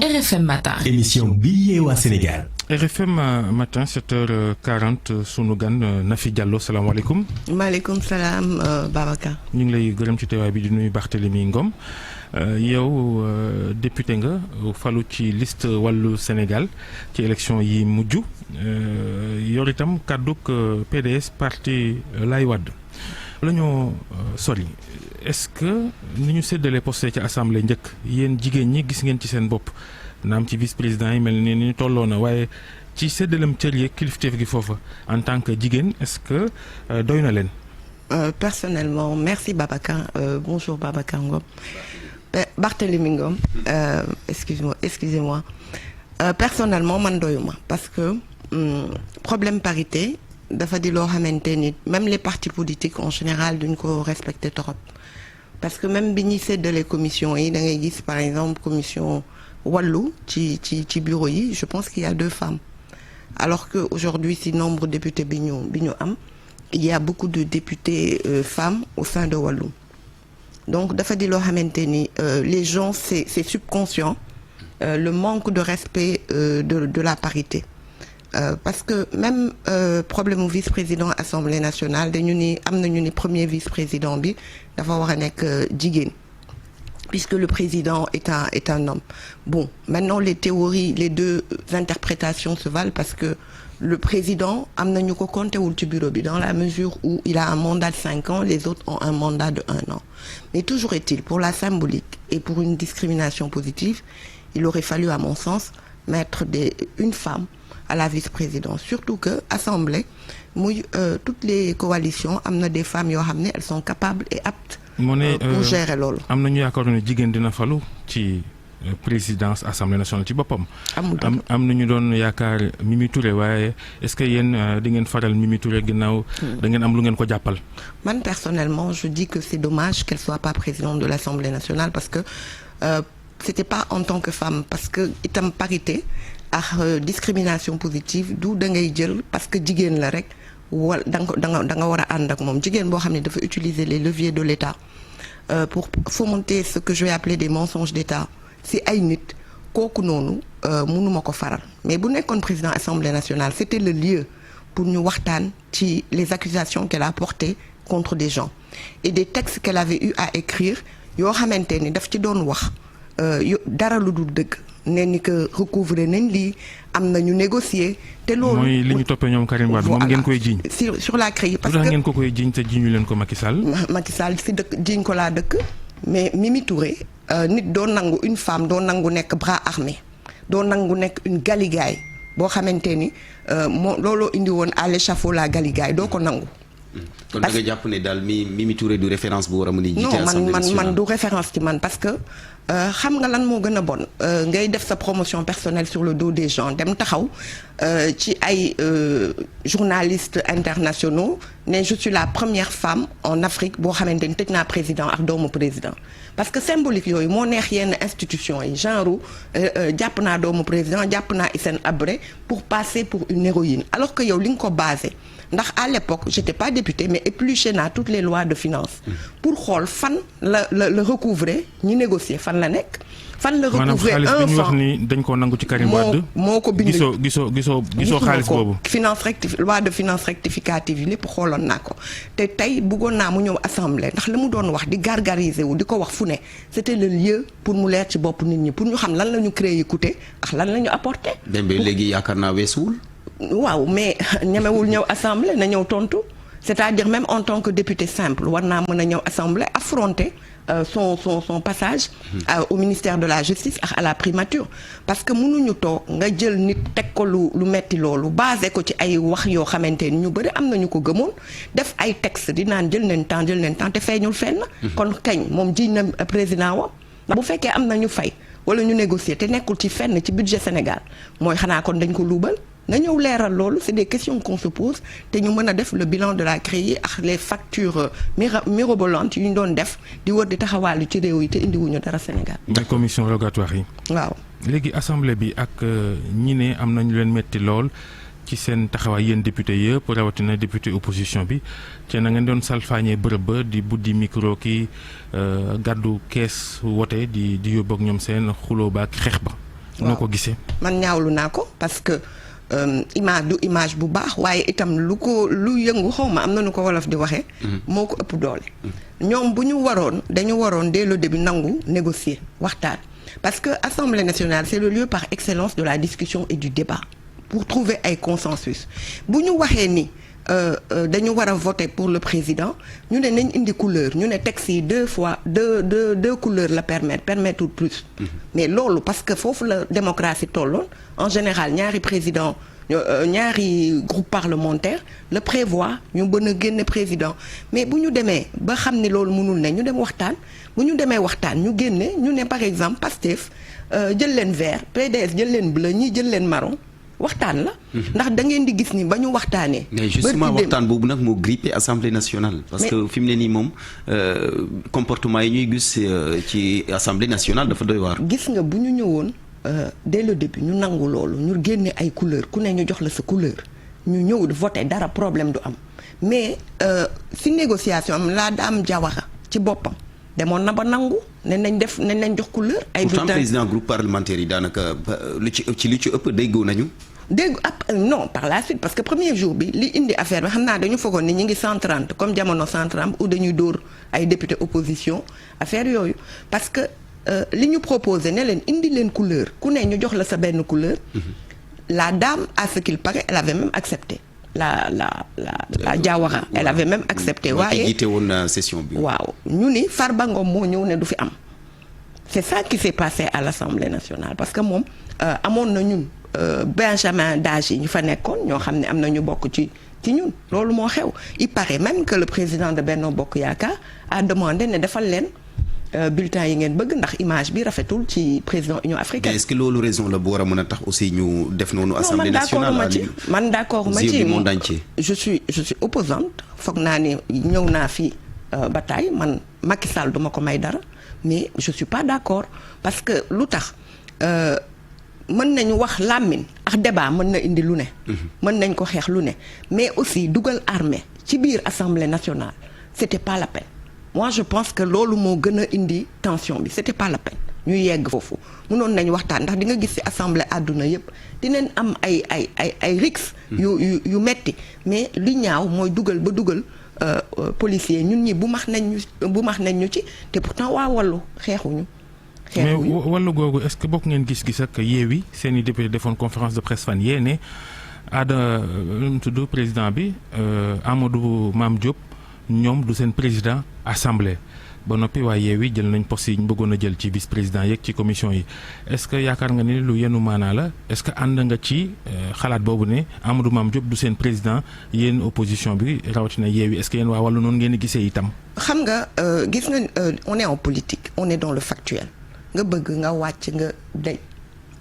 RFM Matin. émission bi yeewaa Sénégal. RFM matin 7h40 sunu gan Nafi Diallo salaamaaleykum. maaleykum salaam Babacar. ñu ngi lay gërëm ci teewaay bi di nuyu Barthélémy Ngom yow député nga falu ci liste wàllu Sénégal ci élection yi mujj yor itam kàdduk PDS parti Laay Wàdd la ñoo sori est-ce que ni ñu séddalee posté ci assemblée njëkk yéen jigéen ñi gis ngeen ci seen bopp naam ci vice-président yi mel ni tolloo na waaye ci séddalem cër yeeg kilifteef gi foofa en tant que jigéen est-ce que doy na leen. Personnellement merci Babacar bonjour Babacar Ngom Barthélémy Ngom excusez-moi personnellement man doyuma parce que problème parité dafa di loo xamante ni même les partis politiques en général duñ ko respecter trop parce que même bi ñuy séddale commission yi da ngay gis par exemple commission wàllu ci bureau yi je pense qu'il y a 2 femmes alors que aujourd'hui si nombre de députés bi ñu am il y a beaucoup de députés femmes au sein de wàllu donc dafa di loo xamante ni les gens c'est subconscient le manque de respect de la parité parce que même problème mu vice-président assemblée nationale am nañu ni premier vice-président bi dafa war a nekk jigéen puisque le président est un homme. Bon, maintenant les théories, les 2 interprétations se valent parce que le président am nañu ko compté wul ci bureau bi dans la mesure où il a un mandat de 5 ans, les autres ont un mandat de 1 an. Mais toujours est-il, pour la symbolique et pour une discrimination positive, il aurait fallu à mon sens mettre une femme à la vice-présidence, surtout que assemblée muy toutes les coalitions am na des femmes yoo xam ne elles sont capables et aptes pour gérer loolu. am nañu yaakaar ne jigéen dina falu ci présidence assemblée nationale ci boppam. am nañu doon yaakaar Mimi Touré waaye est-ce que yéen di ngeen faral Mimi Touré ginnaaw da ngeen am lu ngeen ko jàppal. Man personnellement je dis que c'est dommage qu'elle soit pas présidente de l'Assemblée nationale parce que c'était pas en tant que femme parce que itam parité ak discrimination positive du da ngay jël parce que jigéen la rek wala da nga war a ànd ak moom jigéen boo xam ne dafa utiliser les leviers de l'État pour fomenter ce que je vais appeler des mensonges d'État si ay nit kooku noonu mënuma ko faral mais bu nekkoon président Assemblée nationale c'était le lieu pour ñu waxtaan ci les accusations qu'elle a portées contre des gens et des textes qu'elle avait eu à écrire yoo xamante ni daf ci doon wax dara lu dul dëgg ne ni que recouvrer nañ lii am na ñu négocier te loolu mooy li ñu toppee ñoom Karim Wade moom ngeen koy jiiñ sur la CREI parce que ngeen ko koy jiiñ te jiiñu leen ko Macky Sall si dëkk jiiñ ko laa dëkk mais Mimi Touré nit doo nangu une femme doo nangu nekk bras armé doo nangu nekk une galigaay boo xamante ni moo looloo indi woon à l'échafaud la galigaay doo ko nangu. kon da nga jàpp ne daal Mimi Touré du référence bu war a mën a jiite Assemblée nationale. non man du référence ci man parce que xam nga lan moo gën a bon ngay def sa promotion personnelle sur le dos des gens dem taxaw ci ay journalistes internationaux ne je suis la première femme en Afrique boo xamante ni tëj naa président ak doomu président parce que symbolique yooyu moo neex yenn institution yi genre jàpp naa doomu président jàpp naa Hissène Habré pour passer pour une héroïne alors que yow li nga ko basé ndax à l'époque j'étais pas députée mais épluché naa toutes les lois de finances pour xool fan la recouvrer ñi négocier fan la nekk fan la recouvrer un xaalis bi ñu wax ni dañ koo nangu ci Karim Wade moo ko bind gisoo xaalis boobu loi de finance rectificative yi lépp xooloon naa ko te tey bëggoon naa mu ñëw assemblée ndax li mu doon wax di gargariser wu di ko wax fu ne c'était le lieu pour mu leer ci bopp nit ñi pour ñu xam lan la ñu créé coûté ak lan la ñu apporté dem ba léegi yaakaar naa weesuwul waaw mais ñemewul ñëw assemblée na ñëw tontu c'est-à-dire même en tant que député simple war naa mën a ñëw assemblée affronter son passage au ministère de la justice ak à la primature parce que mënuñu toog nga jël nit teg ko lu metti loolu basé ko ci ay wax yoo xamante ni ñu bëri am nañu ko gëmoon def ay texte di naan jël nañ temps te feeñul fenn kon kañ moom jiñ na président wa bu fekkee am na ñu fay wala ñu négocier te nekkul ci fenn ci budget Sénégal mooy xanaa kon dañ ko luubal nga ñëw leeral loolu c'est des questions qu'on se pose te ñu mën a def le bilan de la CREI ak les factures mirobolantes yu ñu doon def di wër di taxawaalu ci réew yi te indiwuñu dara Sénégal. mooy commission rogatoire yi. waaw léegi assemblée bi ak ñi ne am nañu leen metti lool ci seen taxawaay yéen député yëpp rawatina député opposition bi te na ngeen doon salfaañee bërëb ba di buddi micro ki gàddu kees wote di yóbbu ak ñoom seen xuloo ba ak xeex ba noo ko gisee. man ñaawlu naa ko parce que image bu baax waaye itam lu yëngu xaw ma am na nu ko wolof di waxee. moo ko ëpp doole. ñoom bu ñu dañu waroon dès le début nangu négocier waxtaan parce que Assemblée nationale c'est le lieu par excellence de la discussion et du débat pour trouver ay consensus bu ñu waxee ni dañu war a voter pour le président ñu ne nañ indi couleur ñu ne texte yi deux couleurs la permettre plus. mais loolu parce que foofu la démocratie tolloon en général ñaari président ñaari groupe parlementaire le prévoit ñu bën a génne président mais bu ñu demee ba xam ni loolu mënul ne ñu dem waxtaan bu ñu demee waxtaan ñu génne ñu ne par exemple Pastef jël leen vert PDS jël leen bleu ñii jël leen marron waxtaan la. ndax da ngeen di gis ni ba ñu waxtaanee. mais justement waxtaan boobu nag moo grippé Assemblée nationale. parce que fi mu ne nii moom comportement yi ñuy gis ci Assemblée nationale dafa doy waar. gis nga bu ñu ñëwoon dès le début ñu nangu loolu ñu génne ay couleur ku ne ñu jox la sa couleur ñu ñëw voté dara problème du am mais si négociation am la Dame Diawara ci boppam. demoon na ba nangu ne nañ jox couleur. ay pourtant président groupe parlementaire yi daanaka lu ci ëpp déggoo nañu. non par la suite parce que premier jour bi li indi affaire bi xam naa dañu foogoon ni ñu ngi 130 comme jamono 130 ou dañuy dóor ay député opposition affaire yooyu parce que li ñu proposé ne leen indi leen couleur ku ne ñu jox la sa benn couleur. La dame à ce qu'il paraît elle avait même accepté. la Diawara elle avait même accepté waaye jiite woon session bi. waaw ñu ni Farba Ngom moo ñëw ne du fi am c'est ça qui s'est passé à l'Assemblée nationale parce que moom amoon na ñun Benjamin d'âge yi ñu fa nekkoon ñoo xam ne am na ñu bokk ci ñun loolu moo xew il paraît même que le président de Benno Bokk Yaakaar a demandé ne defal leen bulletin yi ngeen bëgg ndax image bi rafetul ci président Union africaine. mais est-ce que loolu raison la bu war a mën a tax aussi ñu def noonu. Assemblée nationale man d'accord ma ci je suis opposante foog naa ni ñëw naa fii bataille man Macky Sall duma ko may dara mais je suis pas d'accord parce que lu tax mën nañu wax làmmiñ ak débat mën na indi lu ne. mën nañ ko xeex lu ne mais aussi dugal armée ci biir Assemblée nationale c'était pas la peine. moi je pense que loolu moo gën a indi tension bi c'était pas la peine ñuy yegg foofu mënoon nañ waxtaan ndax di nga gis ci assemblée àdduna yépp dinañ am ay risques yu metti mais li ñaaw mooy dugal policier ñun ñi bu max nañ ñu ci te pourtant waa Wallu xeexuñu mais Wallu googu est-ce que bokk ngeen gis-gis ak Yewwi seen i député defoon conférence de presse fan yee ne mu tudd président bi Amadou Mame Diop ñoom du seen président assemblée ba noppi waa Yewwi jël nañ poste yi ñu bëggoon a jël ci vice président yeeg ci commission yi est-ce que yaakaar nga ni lu yenu maanaa la est-ce que ànd nga ci xalaat boobu ne Amadou Mame Diop du seen président yéen opposition bi rawatina Yewwi est-ce que yéen waa Wallu noonu ngeen di gisee itam. xam nga gis nga on est en politique on est dans le factuel nga bëgg nga wàcc nga day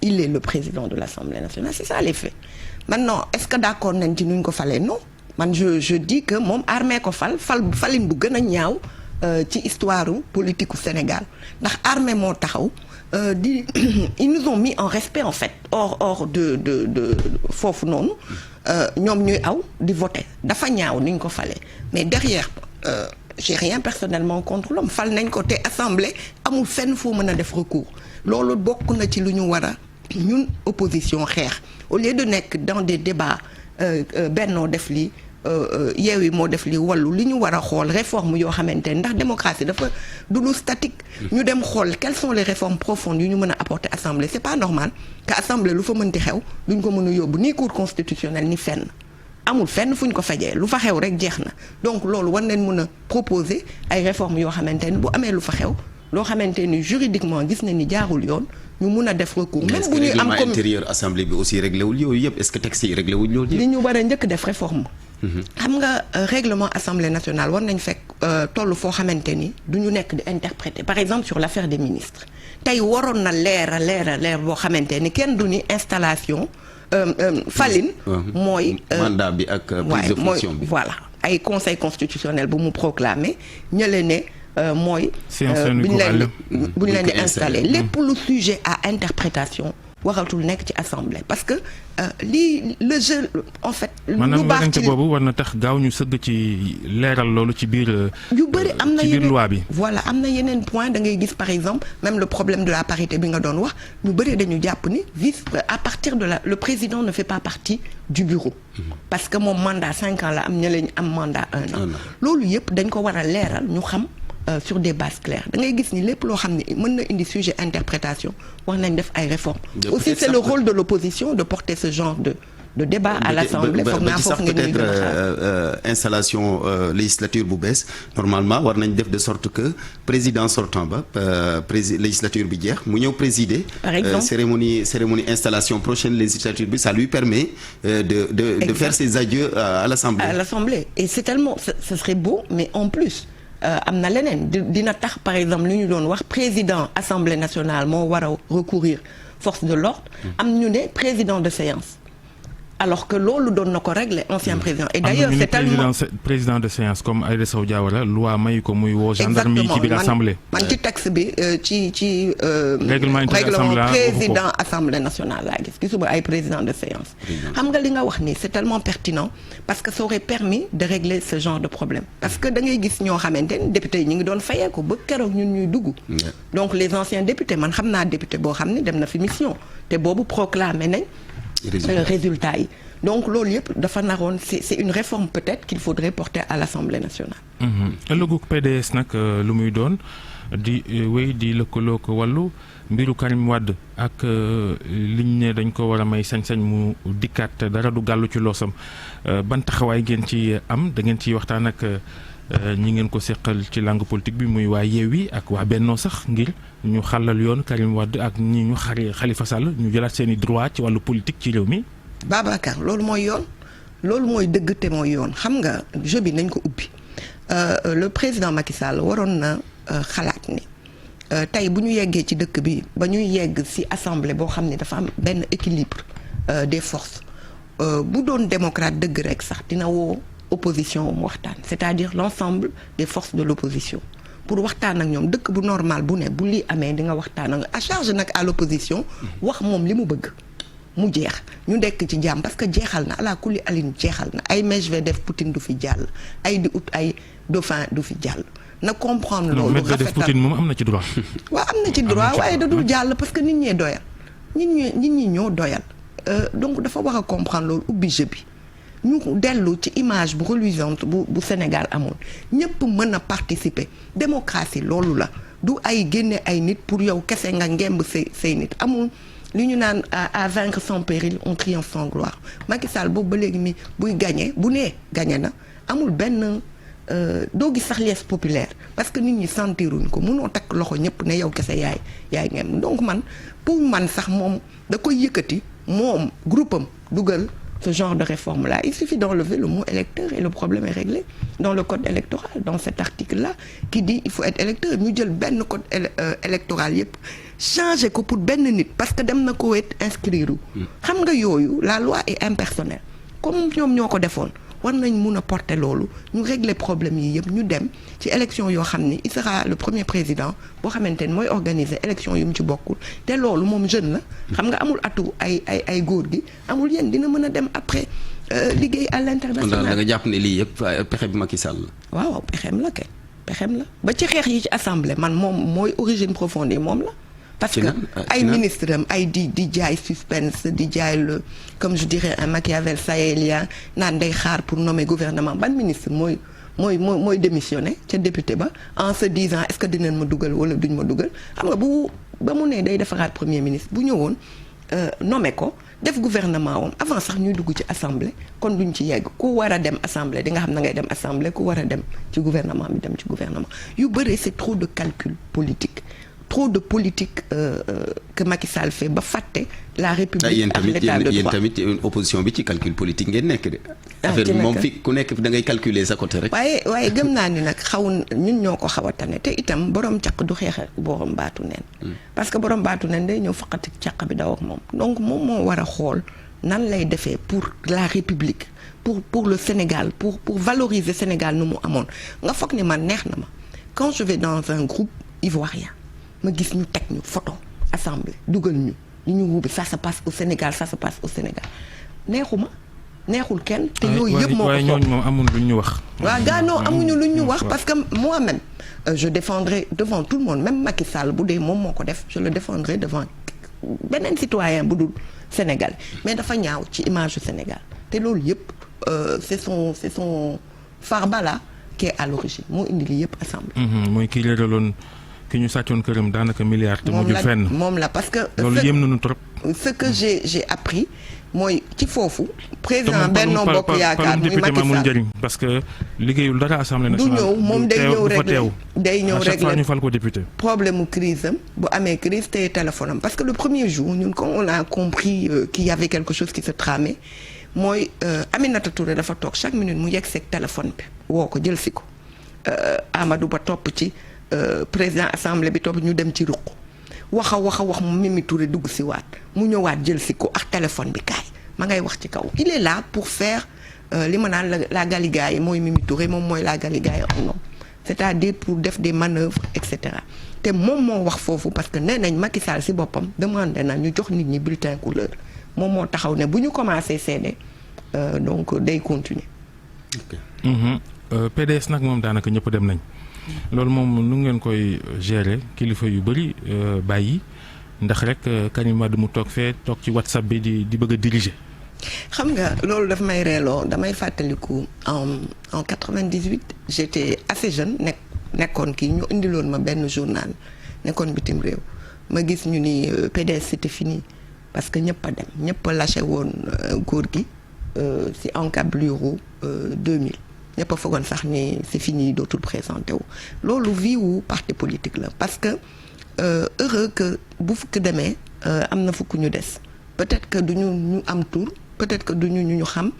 il est le président de l'Assemblée nationale c'est ça les faits maintenant est-ce que d'accord nañ ci nuñ ko falee non. man je dis que moom armée ko falin bu gën a ñaaw ci histoire politique u Sénégal ndax armée moo taxaw ils nous ont mis en respect en fait hors de foofu noonu ñoom ñuy aw di voter dafa ñaaw ni ñu ko falee mais derrière j'ai rien personnellement contre l'homme fal nañ ko te assemblée amul fenn foo mën a def recours loolu bokk na ci lu ñu war a ñun opposition xeex au lieu de nekk dans des débats Benno def lii Yewwi moo def lii Wallu li ñu war a xool réforme yoo xamante ne ndax démocratie dafa du lu statique ñu dem xool quelles sont les réformes profondes yu ñu mën a apporter assemblée c'est pas normal que assemblée lu fa mënti xew duñ ko mën a yóbbu ni cour constitutionnelle ni fenn amul fenn fu ñu ko fajee lu fa xew rek jeex na donc loolu war nañ mën a proposer ay réformes yoo xamante ne bu amee lu fa xew loo xamante ni juridiquement gis na ni jaarul yoon ñu mun a def recours. même bu ñuy am comme intérieur assemblée bi aussi réglé wul yooyu yëpp est-ce que texte yi réglé wul loolu yëpp. li ñu war a njëkk def réforme. xam nga règlement assemblée nationale war nañ fekk toll foo xamante ni du ñu nekk di interpréter par exemple sur l'affaire des ministres tey waroon na leer boo xamante ni kenn du ni installation falin. mooy mandat bi ak prise de fonction bi voilà ay conseil constitutionnel bu mu proclamer ñële ne. mooy bu ñu leen di installé lépp lu sujet à interprétation waratul nekk ci assemblée parce que lii le jeu en fait. maanaam werante boobu war na tax gaaw ñu sëgg ci leeral loolu ci biir. yu bëri am na ci biir yeneen loi bi. voilà am na yeneen point da ngay gis par exemple même le problème de la parité bi nga doon wax ñu bëri dañu jàpp ni à partir de le président ne fait pas partie du bureau. parce que moom mandat 5 ans la am ña leen am mandat 1 an. loolu yëpp dañ ko war a leeral ñu xam. Sur des bases claires da ngay gis ni lépp loo xam ne mën na indi sujet interprétation wax nañ def ay réformes. aussi c'est le rôle de l'opposition de porter ce genre de débat à l'Assemblée. foog naa foofu nga ñuy gën a xaar installation législature bu bees normalement war nañ def de sorte que président sortant ba législature bi jeex mu ñëw présider. par exemple cérémonie installation prochaine législature bi ça lui permet de faire ses adieux à l'Assemblée. à l'Assemblée et c'est tellement ce serait beau mais en plus. am na leneen dina tax par exemple li ñu doon wax président assemblée nationale moo war a recourir force de l'ordre am ñu ne président de séance alors que loolu doon na ko régler ancien président et d'ailleurs c'est tellement président de séance comme Aïda Sow Diawara loi mayu ko muy woo gendarme yi ci biir assemblée man ci texte bi ci règlement président assemblée nationale laa gisuma ay président de séance xam nga li nga wax ni c'est tellement pertinent parce que ça aurait permis de régler ce genre de problème parce que da ngay gis ñoo xamante ni député yi ñu ngi doon fayee ko ba keroog ñun ñuy dugg donc les anciens députés man xam naa député boo xam ne dem na fi mission te boobu proclamé nañ résultat yi donc loolu yëpp dafa naroon c'est une réforme peut-être qu'il faudrait porter à l'Assemblée nationale. ëllëgu PDS nag lu muy doon di wéy di lëkkaloo ko wàllu mbiru Karim Wade ak liñ ne dañ ko war a may sañ-sañ mu dikkaat dara du gàllu ci loosam ban taxawaay ngeen ci am da ngeen ciy waxtaan ak ñi ngeen ko seqal ci langue politique bi muy waa Yewwi ak waa Benno sax ngir ñu xàllal yoon Karim Wade ak ñi ñu xari Khalifa Sall ñu jëlaat seen i droit ci wàllu politique ci réew mi. Babacar loolu mooy yoon loolu mooy dëgg te mooy yoon xam nga jeu bi nañ ko ubbi le président Macky Sall waroon na xalaat ni tey bu ñu yeggee ci dëkk bi ba ñuy yegg ci assemblée boo xam ne dafa am benn équilibre des forces bu doon démocrate dëgg rek sax dina woo opposition mu waxtaan c'est-à-dire l'ensemble des forces de l'opposition pour waxtaan ak ñoom dëkk bu normal bu ne bu lii amee di nga waxtaan ak à charge nag à l'opposition wax moom li mu bëgg mu jeex ñu nekk ci jàmm parce que jeexal na ala kulli alin jeexal na ay Medvedev Poutine du fi jàll ay di ut ay dauphin du fi jàll na comprendre loolu Medvedev Poutine moom am na ci droit waaw am na ci droit waaye da dul jàll parce que nit ñee doyal nit ñi ñoo doyal donc dafa war a comprendre loolu ubbi jeu bi ñu dellu ci image bu reluisante bu Sénégal amoon ñëpp mën a participer démocratie loolu la du ay génne ay nit pour yow kese nga ngemb say nit amul li ñu naan à vaincre sans péril on triomphe sans gloire Macky Sall boobu ba léegi mi buy gagné bu nee gagné na amul benn doo gis sax liesse populaire parce que nit ñi sentiruñ ko mënoo takk loxo ñëpp ne yow kese yaay ngemb donc man pour man sax moom da koy yëkkati moom groupe am dugal ce genre de réforme-là. Il suffit d'enlever le mot électeur et le problème est réglé dans le code électoral, dans cet article-là qui dit il faut être électeur. Ñu jël benn code électoral yëpp changer ko pour benn nit parce que dem na ko wet inscrire xam nga yooyu la loi est impersonnelle comme ñoom ñoo ko defoon war nañ mun a porter loolu ñu régler problème yi yëpp ñu dem ci élection yoo xam ni il sera le premier président boo xamante ni mooy organiser élection yu mu ci bokkul te loolu moom jeune la xam nga amul atu ay góor gi amul yéen dina mën a dem après liggéey à l'international. da nga jàpp ne lii yëpp pexe bi Macky Sall la. waaw pexem la kay pexem la ba ci xeex yi ci assemblée man moom mooy origine profonde yi moom la. parce que ay ministre am ay di jaay suspense di jaay le comme je dirais un Machiavel sahélien naan day xaar pour nommer gouvernement ban ministre mooy démissionner ca député ba en se disant est-ce que dinañ ma dugal wala duñ ma dugal xam nga ba mu ne day defaraat premier ministre bu ñëwoon nommer ko def gouvernement wam avant sax ñuy dugg ci assemblée kon duñ ci yegg ku war a dem assemblée di nga xam na ngay dem assemblée ku war a dem ci gouvernement bi dem ci gouvernement yu bëri c'est trop de calcul politique trop de politique que Macky Sall fait ba fàtte la République ak l'état de droit. yéen tamit opposition bi ci calcul politique ngeen nekk de. affaire bi moom fi ku nekk da ngay calculer sa côté rek. waaye gëm naa ni nag ñun ñoo ko xaw a tane te itam borom caq du xeex ak borom baatu neen. parce que borom baatu neen day ñëw faqati caq bi daw ak moom donc moom moo war a xool nan lay defee pour la République pour le Sénégal pour valoriser Sénégal nu mu amoon nga foog ni man neex na ma quand je vais dans un groupe ivoirien. ma gis ñu teg ñu photo assemblée dugal ñu li ñu wuubi ça se passe au Sénégal ça se passe au Sénégal neexul kenn te yooyu yëpp moo ko waaye ñooñu moom amul lu ñu wax. waaw gaa non amuñu lu ñu wax parce que moi-même je défendrai devant tout le monde même Macky Sall bu dee moom moo ko def je le défendrai devant beneen citoyen bu dul Sénégal mais dafa ñaaw ci image du Sénégal te loolu yëpp c'est son Farba là qui est à l'origine moo indi lii yëpp assemblée. mooy kii réeraloon ki ñu sàccoon këram daanaka milliard te mujjul fenn moom la parce que. loolu yéem nañu trop. ce que j'ai appris mooy ci foofu. président Benno Bokk Yaakaar muy Macky Sall njëriñ parce que liggéeyul dara assemblée nationale. du ñëw moom day ñëw régler day ñëw à chaque fois régler ñu fal ko député. problème mu crise am bu amee crise te téléphone am parce que le premier jour ñun quand on a compris qu'il y avait quelque chose qui se tramait mooy Aminata Touré dafa toog chaque minute mu yegg seeg téléphone bi woo ko jël si ko Amadou Ba topp ci président assemblée bi topp ñu dem ci ruq wax mu Mimi Touré dugg si waat mu ñëwaat jël si ko ak téléphone bi kaay ma ngay wax ci kaw il est là pour faire li ma naan la galigaay mooy Mimi Touré moom mooy la galigaay en homme c'est-à-dire pour def des manœuvres et cetera te moom moo wax foofu parce que nee nañ Macky Sall si boppam demandé na ñu jox nit ñi bulletin couleur moom moo taxaw ne bu ñu commencé seede donc day continuer. PDS nag moom daanaka ñëpp dem nañ. loolu moom nu ngeen koy gérer kilifa yu bëri bàyyi ndax rek Karim Wade mu toog fee toog ci WhatsApp bi di bëgg a diriger. xam nga loolu daf may reeloo damay fàttaliku en 98 j'étais assez jeune nekkoon kii ñu indiloon ma benn journal nekkoon bitim réew ma gis ñu ni PDS c'était fini parce que ñëpp a dem ñëpp a lâché woon góor gi ci encablure 2000. ñëpp a foogoon sax ni c'est fini dootul présenté wu loolu vie wu parti politique la parce que heureux que bu fukk demee am na fukk ñu des peut-être que duñu ñu am tour peut-être que duñu ñu xam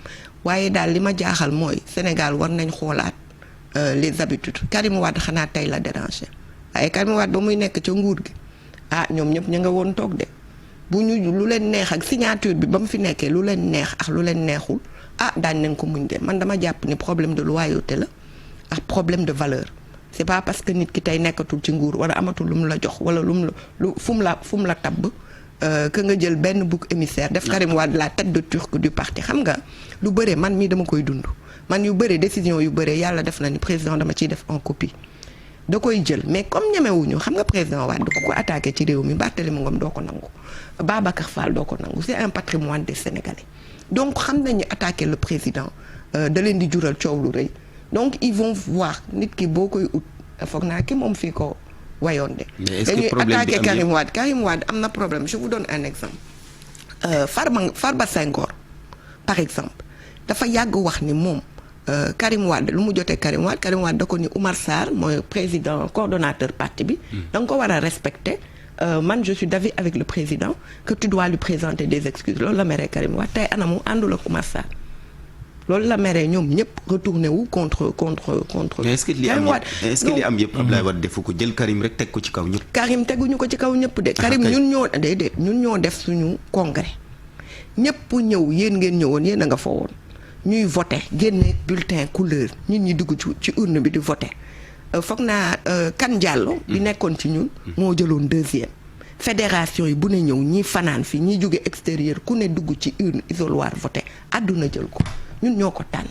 waaye daal li ma jaaxal mooy Sénégal war nañ xoolaat les habitudes Karim Wade xanaa tey la déranger waaye Karim Wade ba muy nekk ca nguur gi ñoom ñëpp ñu nga woon toog de bu ñu lu leen neex ak signature bi ba mu fi nekkee lu leen neex ak lu leen neexul daañ nañ ko muñ de man dama jàpp ni problème de loyauté la ak problème de valeur c'est pas parce que nit ki tey nekkatul ci nguur wala amatul lu mu la jox wala fu mu la tabb que nga jël benn bouc émissaire def Karim Wade la tête de turc du parti xam nga lu bëre man mii dama koy dund man yu bëre décision yu bëre yàlla def na ni président dama ciy def en copie da koy jël mais comme ñemewuñu xam nga président Wade ku ko attaqué ci réew mi Barthélémy Ngom doo ko nangu Babacar Fall doo ko nangu c'est un patrimoine des Sénégalais donc xam nañu attaquer le président da leen di jural coow lu rëy donc ils vont voir nit ki boo koy ut foog naa ki moom fii ko wayoon de dañuy attaquer Karim Wade am na problème je vous donne un exemple Farba Senghor par exemple dafa yàgg wax ni moom Karim Wade lu mu jotee Karim Wade da ko ni Oumar Sarr mooy président coordonnateur parti bi da nga ko war a respecter man je suis d'avis avec le président que tu dois lui présenter des excuses loolu la meree Karim Wade tey anamu àndul ak Oumar Sarr loolu la meree ñoom ñëpp retourné wu contre. mais est-ce que li am yëpp Abdoulaye Wade defu ko jël Karim rek teg ko ci kaw ñëpp. Karim teguñu ko ci kaw ñëpp de. Karim ñun ñoo def suñu congrès ñëpp ñëw yéen ngeen ñëwoon yéen a nga fa woon ñuy voté génne bulletin couleur nit ñi dugg ci urne bi di voté. foog naa Kan Diallo bi nekkoon ci ñun moo jëloon deuxième fédération yi bu ne ñëw ñii fanaan fi ñii jóge extérieur ku ne dugg ci urne isoloir voté àdduna jël ko ñun ñoo ko tànn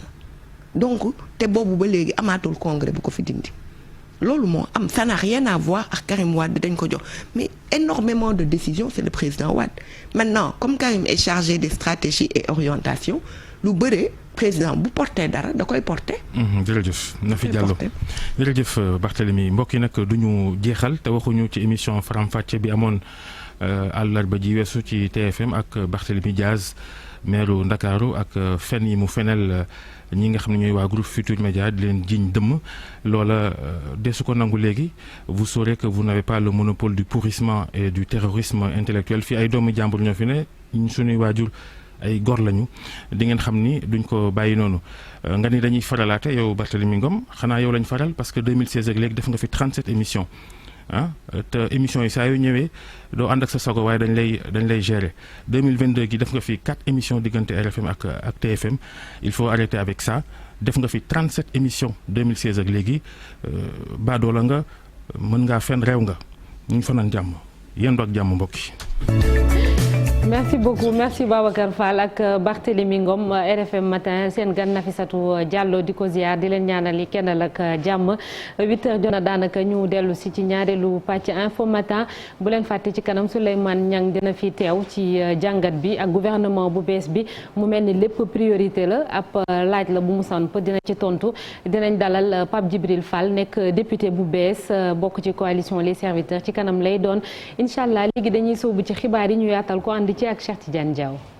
donc te boobu ba léegi amaatul congrès bu ko fi dindi loolu moo am ça n'a rien à voir ak Karim Wade dañ ko jox mais énormément de décisions c'est le président Wade maintenant comme Karim est chargé des stratégies et orientations lu bëree président bu porté dara da koy porté. jërëjëf Nafi Diallo jërëjëf Barthélémy mbokk yi nag du ñu jeexal te waxuñu ci émission Faram Facce bi amoon àllarba ji weesu ci TFM ak Barthélémy Diaz maire Ndakaaru ak fen yi mu fenel ñi nga xam ne ñooy waa groupe Futurs Médias di leen jiñ dëmm loola desu ko nangu léegi vous saurez que vous n'avez pas le monopole du pourrissement et du terrorisme intellectuel fii ay doomu jàmbur ñoo fi ne suñuy waajur ay gor lañu di ngeen xam ni duñ ko bàyyi noonu nga ni dañuy faralaate yow Barthélémy Ngom xanaa yow lañ faral parce que 2016 ak léegi def nga fi 37 émissions te émissions yi saa yu ñëwee doo ànd ak sa sago waaye dañ lay gérer 2022 gi def nga fi 4 émissions diggante RFM ak TFM il faut arrêter avec ça def nga fi 37 émissions 2016 ak léegi baadoola nga mën ngaa fen réew nga ñu fanaan jàmm yéen ak jàmm mbokk yi merci beaucoup merci Babacar Fall ak Barthélémy Ngom RFM matin seen gan Nafissatou Diallo di ko ziar di leen ñaanal yi kennal ak jàmm 8h jot na daanaka ñu dellu si ci ñaareelu pàcc info matin bu leen fàtte ci kanam Souleymane Niang dina fi teew ci jàngat bi ak gouvernement bu bees bi mu mel ni lépp priorité la ab laaj la bu mu samp dina ci tontu dinañ dalal Pape Djibril Fall nekk député bu bees bokk ci coalition les serviteurs ci kanam lay doon incha allah léegi dañuy sóobu ci xibaar yi ñu yaatal ko ànd ci ak Cheikh Tidiane Diaw.